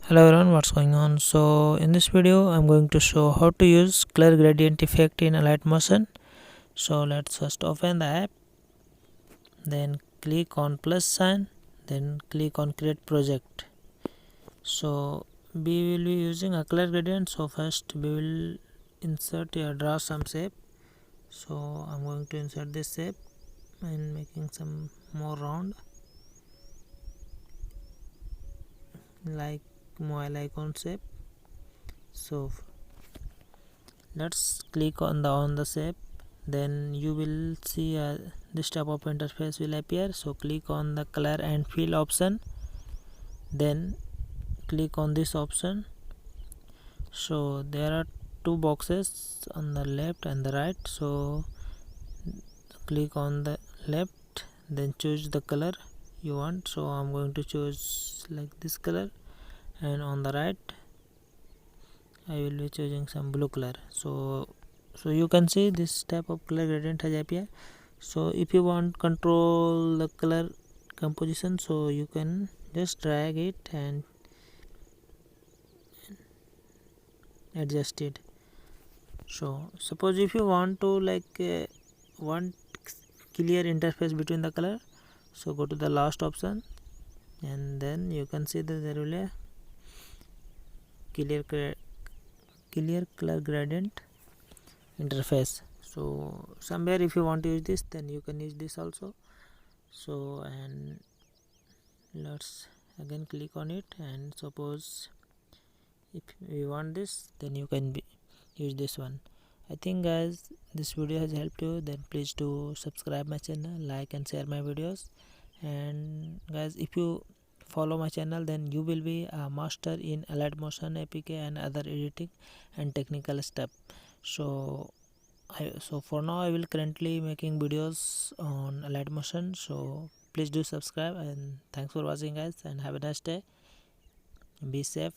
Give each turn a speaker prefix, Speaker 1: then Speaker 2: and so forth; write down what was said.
Speaker 1: Hello everyone, what's going on? So in this video I'm going to show how to use color gradient effect in alight motion. So let's first open the app, then click on plus sign, then click on create project. So we will be using a color gradient. So first we will insert or draw some shape. So I'm going to insert this shape and making some more round like mobile icon shape. So let's click on the shape, then you will see this type of interface will appear. So click on the color and fill option, then click on this option. So there are two boxes on the left and the right. So click on the left, then choose the color you want. So I'm going to choose like this color, and on the right I will be choosing some blue color. So you can see this type of color gradient has appeared. So if you want control the color composition, so you can just drag it and adjust it. So suppose if you want to want clear interface between the color, so go to the last option, and then you can see that there will be a clear color gradient interface. So somewhere if you want to use this, then you can use this also. So and let's again click on it, and suppose if you want this, then you can use this one. I think guys this video has helped you, then please do subscribe my channel, like and share my videos. And guys, if you follow my channel, then you will be a master in alight motion, apk and other editing and technical stuff. So for now I will currently making videos on alight motion. So please do subscribe, and thanks for watching guys, and have a nice day. Be safe.